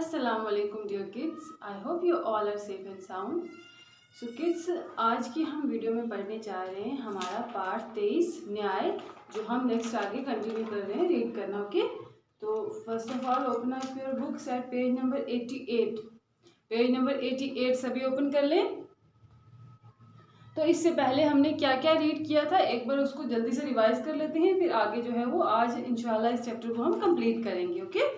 अस्सलाम वालेकुम dear kids, I hope you all are safe and sound. So kids, आज की हम वीडियो में पढ़ने जा रहे हैं हमारा पार्ट 23 न्याय, जो हम नेक्स्ट आगे कंटिन्यू कर रहे हैं रीड करना। ओके, तो first of all open up your books at page number 88। Page number 88 सभी ओपन कर लें। तो इससे पहले हमने क्या क्या रीड किया था एक बार उसको जल्दी से रिवाइज कर लेते हैं, फिर आगे जो है वो आज इंशाल्लाह इस चैप्टर को हम कंप्लीट करेंगे। ओके,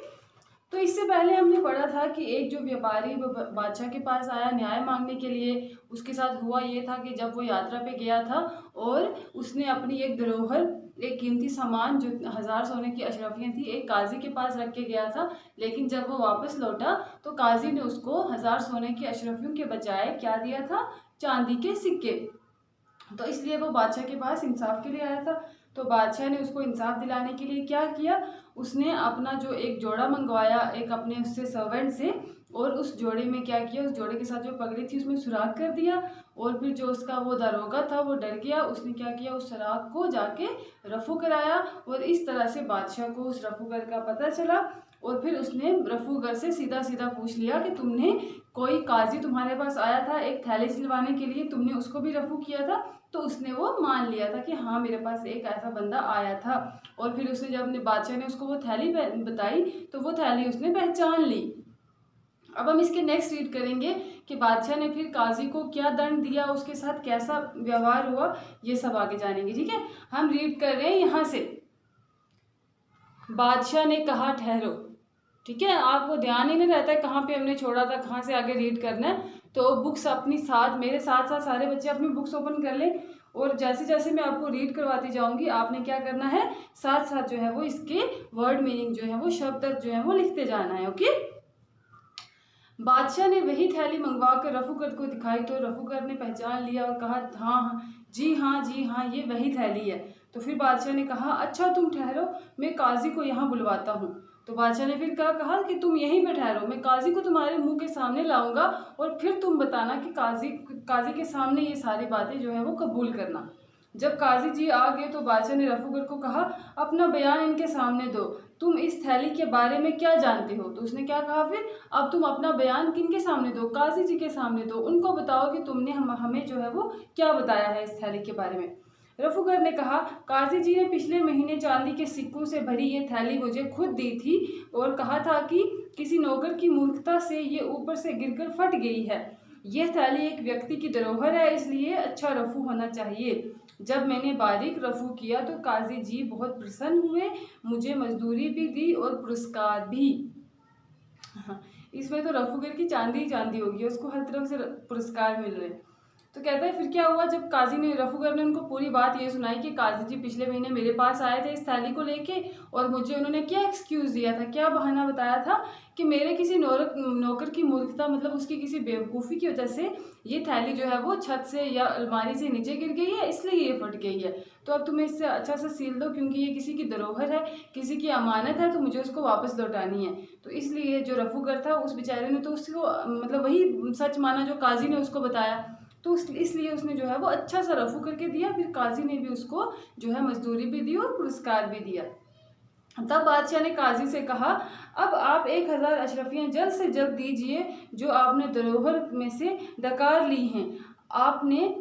तो इससे पहले हमने पढ़ा था कि एक जो व्यापारी वो बादशाह के पास आया न्याय मांगने के लिए। उसके साथ हुआ ये था कि जब वो यात्रा पे गया था और उसने अपनी एक धरोहर, एक कीमती सामान जो 1000 सोने की अशरफियाँ थी, एक काजी के पास रख के गया था। लेकिन जब वो वापस लौटा तो काजी ने उसको 1000 सोने की अशरफियों के बजाय क्या दिया था? चांदी के सिक्के। तो इसलिए वो बादशाह के पास इंसाफ के लिए आया था। तो बादशाह ने उसको इंसाफ दिलाने के लिए क्या किया? उसने अपना जो एक जोड़ा मंगवाया एक अपने उससे सर्वेंट से, और उस जोड़े में क्या किया, उस जोड़े के साथ जो पगड़ी थी उसमें सुराख कर दिया। और फिर जो उसका वो दरोगा था वो डर गया, उसने क्या किया, उस सुराख को जाके रफू कराया। और इस तरह से बादशाह को उस रफूगर का पता चला। और फिर उसने रफूगर से सीधा सीधा पूछ लिया कि तुमने, कोई काजी तुम्हारे पास आया था एक थैली सिलवाने के लिए, तुमने उसको भी रफू किया था? तो उसने वो मान लिया था कि हाँ, मेरे पास एक ऐसा बंदा आया था। और फिर उसने, जब अपने बादशाह ने उसको वो थैली बताई तो वो थैली उसने पहचान ली। अब हम इसके नेक्स्ट रीड करेंगे कि बादशाह ने फिर काजी को क्या दंड दिया, उसके साथ कैसा व्यवहार हुआ, ये सब आगे जानेंगे। ठीक है, हम रीड कर रहे हैं यहाँ से। बादशाह ने कहा, ठहरो। ठीक है, आपको ध्यान ही नहीं रहता है कहाँ पे हमने छोड़ा था, कहाँ से आगे रीड करना है। तो बुक्स अपनी साथ, मेरे साथ साथ सारे बच्चे अपनी बुक्स ओपन कर लें। और जैसे जैसे मैं आपको रीड करवाती जाऊंगी आपने क्या करना है, साथ साथ जो है वो इसके वर्ड मीनिंग जो है वो शब्द जो है वो लिखते जाना है। ओके, बादशाह ने वही थैली मंगवा कर रफूकर को दिखाई तो रफूकर ने पहचान लिया और कहा, हाँ जी हाँ जी हाँ, ये वही थैली है। तो फिर बादशाह ने कहा, अच्छा तुम ठहरो, मैं काजी को यहाँ बुलवाता हूँ। तो बादशाह ने फिर क्या कहा कि तुम यहीं पे ठहरो, मैं काजी को तुम्हारे मुंह के सामने लाऊंगा और फिर तुम बताना कि काजी के सामने ये सारी बातें जो है वो कबूल करना। जब काजी जी आ गए तो बादशाह ने रफूगर को कहा, अपना बयान इनके सामने दो, तुम इस थैली के बारे में क्या जानते हो? तो उसने क्या कहा फिर, अब तुम अपना बयान किनके सामने दो? काजी जी के सामने दो, उनको बताओ कि तुमने हमें जो है वो क्या बताया है इस थैली के बारे में। रफूगर ने कहा, काजी जी ने पिछले महीने चांदी के सिक्कों से भरी ये थैली मुझे खुद दी थी और कहा था कि किसी नौकर की मूर्खता से ये ऊपर से गिरकर फट गई है। यह थैली एक व्यक्ति की धरोहर है, इसलिए अच्छा रफू होना चाहिए। जब मैंने बारीक रफू किया तो काजी जी बहुत प्रसन्न हुए, मुझे मजदूरी भी दी और पुरस्कार भी। हाँ, इसमें तो रफूगर की चांदी ही चांदी होगी, उसको हर तरफ से पुरस्कार मिल रहे हैं। तो कहता है फिर क्या हुआ, जब काजी ने, रफूगर ने उनको पूरी बात ये सुनाई कि काजी जी पिछले महीने मेरे पास आए थे इस थैली को लेके, और मुझे उन्होंने क्या एक्सक्यूज़ दिया था, क्या बहाना बताया था कि मेरे किसी नौकर की मूर्खता, मतलब उसकी किसी बेवकूफ़ी की वजह से ये थैली जो है वो छत से या अलमारी से नीचे गिर गई है, इसलिए ये फट गई है। तो अब तुम्हें इससे अच्छा से सील दो, क्योंकि ये किसी की धरोहर है, किसी की अमानत है, तो मुझे उसको वापस लौटानी है। तो इसलिए जो रफूगर था उस बेचारे ने तो उसको मतलब वही सच माना जो काजी ने उसको बताया। तो इसलिए उसने जो है वो अच्छा सा रफू करके दिया। फिर काजी ने भी उसको जो है मजदूरी भी दी और पुरस्कार भी दिया। तब बादशाह ने काजी से कहा, अब आप 1000 अशरफियाँ जल्द से जल्द दीजिए जो आपने धरोहर में से डकार ली हैं। आपने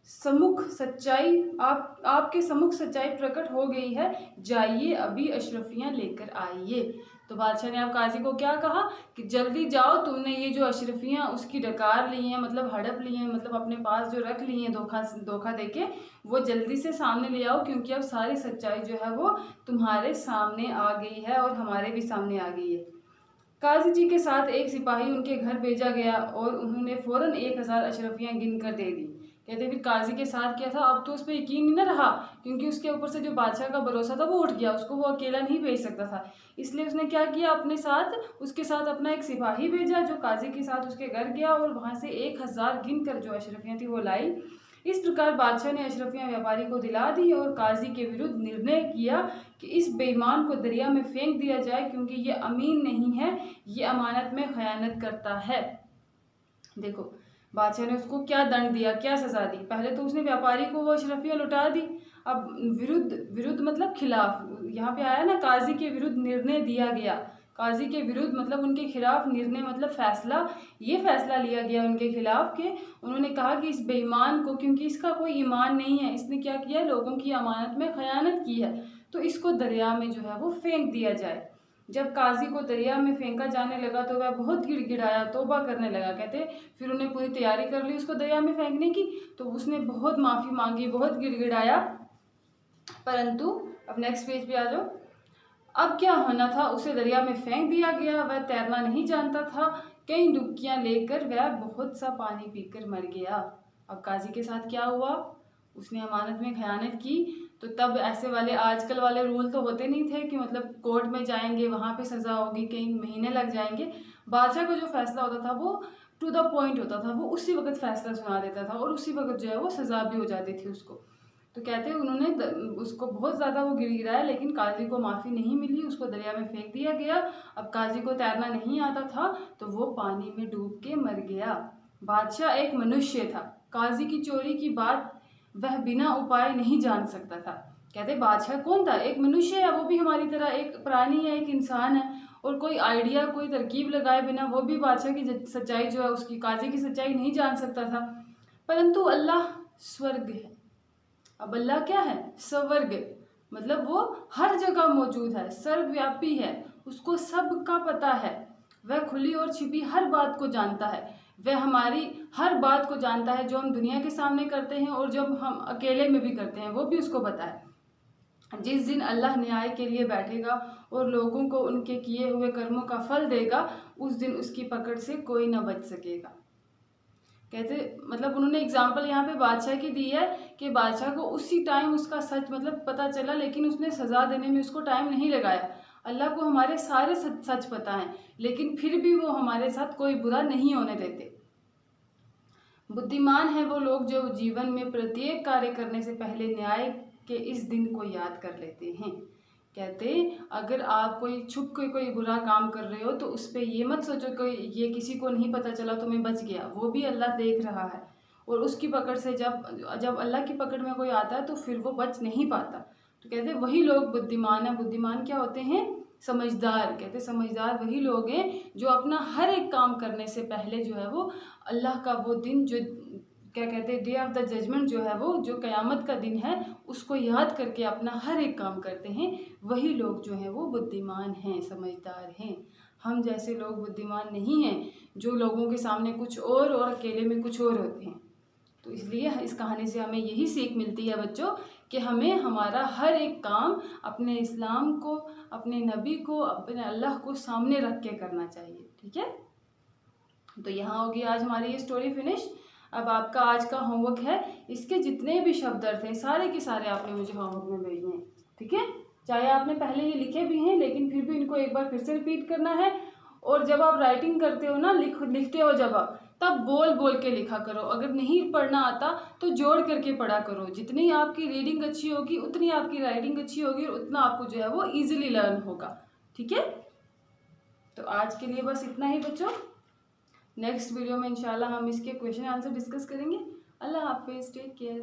सम्मुख सच्चाई आपके सम्मुख सच्चाई प्रकट हो गई है, जाइए अभी अशरफियाँ लेकर आइए। तो बादशाह ने अब काजी को क्या कहा कि जल्दी जाओ, तुमने ये जो अशरफियाँ उसकी डकार ली हैं, मतलब हड़प ली हैं, मतलब अपने पास जो रख ली हैं धोखा देके, वो जल्दी से सामने ले आओ, क्योंकि अब सारी सच्चाई जो है वो तुम्हारे सामने आ गई है और हमारे भी सामने आ गई है। काजी जी के साथ एक सिपाही उनके घर भेजा गया और उन्होंने फ़ौरन 1000 अशरफियाँ गिन कर दे दी। कहते फिर काजी के साथ क्या था, अब तो उस पर यकीन नहीं ना रहा, क्योंकि उसके ऊपर से जो बादशाह का भरोसा था वो उठ गया, उसको वो अकेला नहीं भेज सकता था। इसलिए उसने क्या किया, उसके साथ अपना एक सिपाही भेजा जो काजी के साथ उसके घर गया और वहाँ से 1000 गिन कर जो अशरफियाँ थी वो लाई। इस प्रकार बादशाह ने अशरफियाँ व्यापारी को दिला दी और काजी के विरुद्ध निर्णय किया कि इस बेईमान को दरिया में फेंक दिया जाए, क्योंकि ये अमीन नहीं है, ये अमानत में खयानत करता है। देखो बादशाह ने उसको क्या दंड दिया, क्या सजा दी। पहले तो उसने व्यापारी को वो अशरफियाँ लुटा दी। अब विरुद्ध विरुद्ध मतलब खिलाफ, यहाँ पे आया ना, काजी के विरुद्ध निर्णय दिया गया। काजी के विरुद्ध मतलब उनके खिलाफ निर्णय मतलब फैसला, ये फैसला लिया गया उनके खिलाफ कि उन्होंने कहा कि इस बेईमान को, क्योंकि इसका कोई ईमान नहीं है, इसने क्या किया, लोगों की अमानत में खयानत की है, तो इसको दरिया में जो है वो फेंक दिया जाए। जब काजी को दरिया में फेंका जाने लगा तो वह बहुत गिड़गिड़ाया, तौबा करने लगा। कहते फिर उन्हें पूरी तैयारी कर ली उसको दरिया में फेंकने की, तो उसने बहुत माफ़ी मांगी, बहुत गिड़गिड़ाया, परंतु अब नेक्स्ट पेज पे आ जाओ। अब क्या होना था, उसे दरिया में फेंक दिया गया। वह तैरना नहीं जानता था, कई डुबकियां लेकर वह बहुत सा पानी पीकर मर गया। अब काजी के साथ क्या हुआ, उसने अमानत में खयानत की, तो तब ऐसे वाले आजकल वाले रूल तो होते नहीं थे कि मतलब कोर्ट में जाएंगे, वहाँ पे सज़ा होगी, कई महीने लग जाएंगे। बादशाह का जो फैसला होता था वो टू द पॉइंट होता था, वो उसी वक्त फैसला सुना देता था और उसी वक्त जो है वो सज़ा भी हो जाती थी उसको। तो कहते हैं उन्होंने उसको बहुत ज़्यादा वो गिड़गिड़ाया, लेकिन काजी को माफ़ी नहीं मिली, उसको दरिया में फेंक दिया गया। अब काजी को तैरना नहीं आता था तो वो पानी में डूब के मर गया। बादशाह एक मनुष्य था, काजी की चोरी की बात वह बिना उपाय नहीं जान सकता था। कहते बादशाह कौन था, एक मनुष्य है, वो भी हमारी तरह एक प्राणी है, एक इंसान है, और कोई आइडिया कोई तरकीब लगाए बिना वो भी बादशाह की सच्चाई जो है उसकी, काजी की सच्चाई नहीं जान सकता था। परंतु अल्लाह स्वर्ग है। अब अल्लाह क्या है, स्वर्ग, मतलब वो हर जगह मौजूद है, सर्वव्यापी है, उसको सब का पता है, वह खुली और छिपी हर बात को जानता है, वह हमारी हर बात को जानता है, जो हम दुनिया के सामने करते हैं और जब हम अकेले में भी करते हैं वो भी उसको पता है। जिस दिन अल्लाह न्याय के लिए बैठेगा और लोगों को उनके किए हुए कर्मों का फल देगा, उस दिन उसकी पकड़ से कोई न बच सकेगा। कहते मतलब उन्होंने एग्जाम्पल यहाँ पे बादशाह की दी है कि बादशाह को उसी टाइम उसका सच मतलब पता चला, लेकिन उसने सज़ा देने में उसको टाइम नहीं लगाया। अल्लाह को हमारे सारे सच पता है, लेकिन फिर भी वो हमारे साथ कोई बुरा नहीं होने देते। बुद्धिमान है वो लोग जो जीवन में प्रत्येक कार्य करने से पहले न्याय के इस दिन को याद कर लेते हैं। कहते अगर आप कोई छुप के कोई बुरा काम कर रहे हो तो उस पर ये मत सोचो कि ये किसी को नहीं पता चला तो मैं बच गया, वो भी अल्लाह देख रहा है, और उसकी पकड़ से जब अल्लाह की पकड़ में कोई आता है तो फिर वो बच नहीं पाता। तो कहते वही लोग बुद्धिमान है। बुद्धिमान क्या होते हैं, समझदार। कहते समझदार वही लोग हैं जो अपना हर एक काम करने से पहले जो है वो अल्लाह का वो दिन जो क्या कहते हैं, डे ऑफ द जजमेंट जो है वो जो क़यामत का दिन है उसको याद करके अपना हर एक काम करते हैं, वही लोग जो हैं वो बुद्धिमान हैं, समझदार हैं। हम जैसे लोग बुद्धिमान नहीं हैं जो लोगों के सामने कुछ और अकेले में कुछ और होते हैं। तो इसलिए इस कहानी से हमें यही सीख मिलती है बच्चों कि हमें हमारा हर एक काम अपने इस्लाम को, अपने नबी को, अपने अल्लाह को सामने रख के करना चाहिए। ठीक है, तो यहाँ होगी आज हमारी ये स्टोरी फिनिश। अब आपका आज का होमवर्क है, इसके जितने भी शब्द अर्थ हैं सारे के सारे आपने मुझे होमवर्क में भेजने हैं। ठीक है, चाहे आपने पहले ये लिखे भी हैं लेकिन फिर भी इनको एक बार फिर से रिपीट करना है। और जब आप राइटिंग करते हो ना, लिखते हो जब आप, तब बोल बोल के लिखा करो। अगर नहीं पढ़ना आता तो जोड़ करके पढ़ा करो। जितनी आपकी रीडिंग अच्छी होगी उतनी आपकी राइटिंग अच्छी होगी और उतना आपको जो है वो ईजिली लर्न होगा। ठीक है, तो आज के लिए बस इतना ही बच्चों। नेक्स्ट वीडियो में इंशाल्लाह हम इसके क्वेश्चन आंसर डिस्कस करेंगे। अल्लाह हाफिज़, टेक केयर।